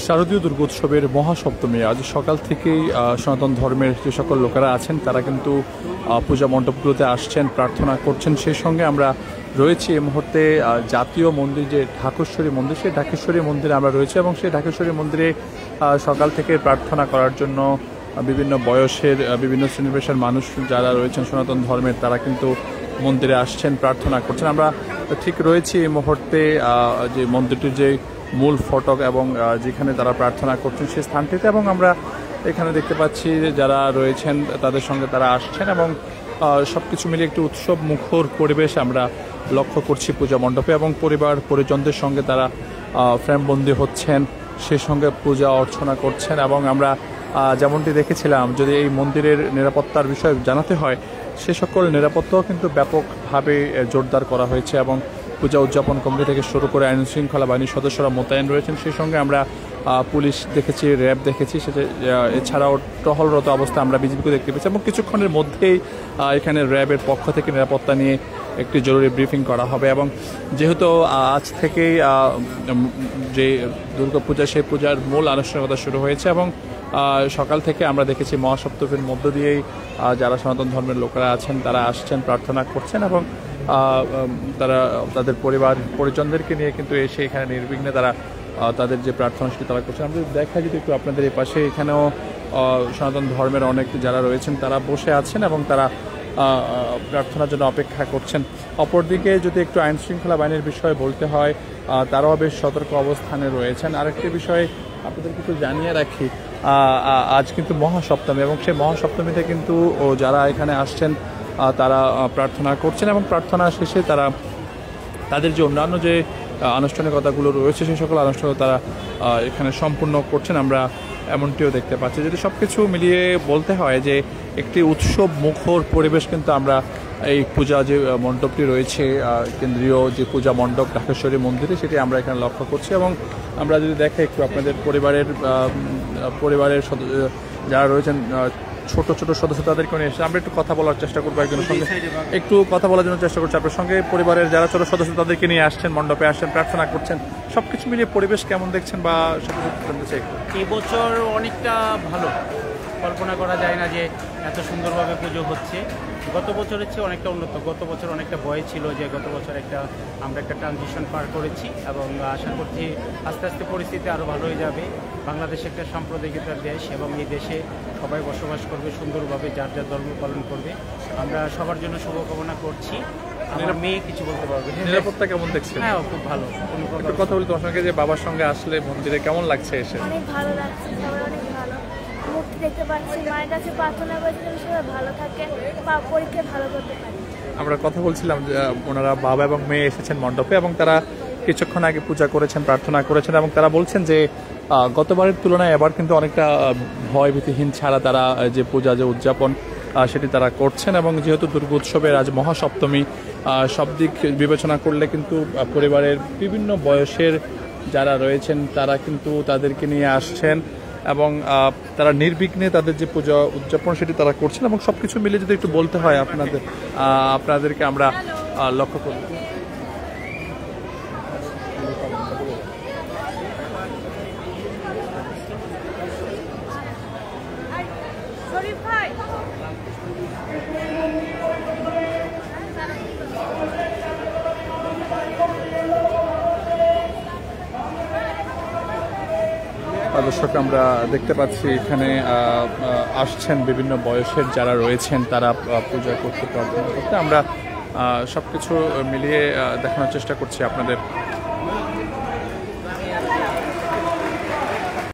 শারদীয় দুর্গোৎসবের মহাসপ্তমী আজ সকাল থেকেই সনাতন ধর্মের যে সকল লোকেরা আছেন তারা কিন্তু পূজা মণ্ডপগুলোতে আসছেন, প্রার্থনা করছেন। সেই সঙ্গে আমরা রয়েছি এই মুহূর্তে জাতীয় মন্দির যে ঢাকেশ্বরী মন্দির, সেই ঢাকেশ্বরী মন্দিরে আমরা রয়েছি এবং সেই ঢাকেশ্বরী মন্দিরে সকাল থেকে প্রার্থনা করার জন্য বিভিন্ন বয়সের বিভিন্ন শ্রেণী পেশার মানুষ যারা রয়েছেন সনাতন ধর্মের তারা কিন্তু মন্দিরে আসছেন, প্রার্থনা করছেন। আমরা ঠিক রয়েছি এই মুহূর্তে যে মন্দিরটির যে মূল ফটক এবং যেখানে তারা প্রার্থনা করছেন সেই স্থানটিতে, এবং আমরা এখানে দেখতে পাচ্ছি যারা রয়েছেন তাদের সঙ্গে তারা আসছেন এবং সব কিছু মিলিয়ে একটি উৎসব মুখর পরিবেশ আমরা লক্ষ্য করছি পূজা মণ্ডপে, এবং পরিবার পরিজনদের সঙ্গে তারা ফ্রেমবন্দি হচ্ছেন, সেই সঙ্গে পূজা অর্চনা করছেন। এবং আমরা যেমনটি দেখেছিলাম, যদি এই মন্দিরের নিরাপত্তার বিষয়ে জানাতে হয়, সে সকল নিরাপত্তাও কিন্তু ব্যাপকভাবে জোরদার করা হয়েছে এবং পূজা উদযাপন কমিটি থেকে শুরু করে আইন শৃঙ্খলা বাহিনীর সদস্যরা মোতায়েন রয়েছেন। সেই সঙ্গে আমরা পুলিশ দেখেছি, র্যাব দেখেছি, সেটা এছাড়াও টহলরত অবস্থায় আমরা বিজিবিকে দেখতে পেয়েছি এবং কিছুক্ষণের মধ্যেই এখানে র্যাবের পক্ষ থেকে নিরাপত্তা নিয়ে একটি জরুরি ব্রিফিং করা হবে। এবং যেহেতু আজ থেকেই যে দুর্গাপূজা, সেই পূজার মূল আনুষ্ঠানিকতা শুরু হয়েছে এবং সকাল থেকে আমরা দেখেছি মহাসপ্তমীর মধ্য দিয়েই যারা সনাতন ধর্মের লোকেরা আছেন তারা আসছেন, প্রার্থনা করছেন এবং তারা তাদের পরিবার পরিজনদেরকে নিয়ে কিন্তু এসে এখানে নির্বিঘ্নে তারা তাদের যে প্রার্থনা সেটি তারা করছেন। আমরা দেখা যদি একটু আপনাদের এই পাশে, এখানেও সনাতন ধর্মের অনেক যারা রয়েছেন তারা বসে আছেন এবং তারা প্রার্থনার জন্য অপেক্ষা করছেন। অপরদিকে যদি একটু আইন শৃঙ্খলা বাহিনীর বিষয়ে বলতে হয়, তারাও বেশ সতর্ক অবস্থানে রয়েছেন। আরেকটি বিষয় আপনাদের কিছু জানিয়ে রাখি, আজ কিন্তু মহাসপ্তমী এবং সেই মহাসপ্তমীতে কিন্তু যারা এখানে আসছেন তারা প্রার্থনা করছেন এবং প্রার্থনা শেষে তারা তাদের যে অন্যান্য যে আনুষ্ঠানিকতাগুলো রয়েছে সেই সকল আনুষ্ঠানিকতা তারা এখানে সম্পূর্ণ করছেন। আমরা এমনটিও দেখতে পাচ্ছি। যদি সব কিছু মিলিয়ে বলতে হয় যে একটি উৎসব মুখর পরিবেশ কিন্তু আমরা এই পূজা যে মণ্ডপটি রয়েছে, কেন্দ্রীয় যে পূজা মণ্ডপ ঢাকেশ্বরী মন্দিরে, সেটি আমরা এখানে লক্ষ্য করছি। এবং আমরা যদি দেখে একটু আপনাদের পরিবারের যারা রয়েছেন ছোট ছোট সদস্য তাদেরকে নিয়ে এসে আমরা একটু কথা বলার চেষ্টা করবো, একজনের সঙ্গে একটু কথা বলার জন্য চেষ্টা করছি। আপনার সঙ্গে পরিবারের যারা ছোট সদস্য তাদেরকে নিয়ে আসছেন, মণ্ডপে আসছেন, প্রার্থনা করছেন, সবকিছু মিলিয়ে পরিবেশ কেমন দেখছেন বা জানতে চাই। এবছর অনেকটা ভালো, কল্পনা করা যায় না যে এত সুন্দরভাবে পুজো হচ্ছে। গত বছরের চেয়ে অনেকটা উন্নত। গত বছর অনেকটা ভয় ছিল যে গত বছর আমরা একটা ট্রানজিশন পার করেছি এবং আশা করছি আস্তে আস্তে পরিস্থিতি আরও ভালো হয়ে যাবে। বাংলাদেশ একটা সাম্প্রদায়িকতার দেশ এবং এই দেশে সবাই বসবাস করবে সুন্দরভাবে, যার যার ধর্ম পালন করবে। আমরা সবার জন্য শুভকামনা করছি। আমার মেয়ে কিছু বলতে পারবে। নিরাপত্তা কেমন দেখছেন? হ্যাঁ, খুব ভালো। একটু কথা বলি তোমার সঙ্গে, যে বাবার সঙ্গে আসলে মন্দিরে কেমন লাগছে এসে? অনেক ভালো লাগছে, সবাই অনেক ভালো। মুক্তি দেখতে পাচ্ছি, মায়ের কাছে প্রার্থনা করেছি যেন সবাই ভালো থাকে বা পরীক্ষায় ভালো করতে পারে। আমরা কথা বলছিলাম যে ওনারা বাবা এবং মেয়ে এসেছেন মণ্ডপে এবং তারা কিছুক্ষণ আগে পূজা করেছেন, প্রার্থনা করেছেন এবং তারা বলছেন যে গতবারের তুলনায় এবার কিন্তু অনেকটা ভয়ভীতিহীন ছাড়া তারা যে পূজা যে উদযাপন সেটি তারা করছেন। এবং যেহেতু দুর্গোৎসবের আজ মহাসপ্তমী, সব দিক বিবেচনা করলে কিন্তু পরিবারের বিভিন্ন বয়সের যারা রয়েছেন তারা কিন্তু তাদেরকে নিয়ে আসছেন এবং তারা নির্বিঘ্নে তাদের যে পূজা উদযাপন সেটি তারা করছেন। এবং সব কিছু মিলে যদি একটু বলতে হয় আপনাদেরকে আমরা লক্ষ্য করি। দর্শক, আমরা দেখতে পাচ্ছি এখানে আসছেন বিভিন্ন বয়সের যারা রয়েছেন তারা পূজা করতে, প্রার্থনা করতে। আমরা সব কিছু মিলিয়ে দেখানোর চেষ্টা করছি আপনাদের।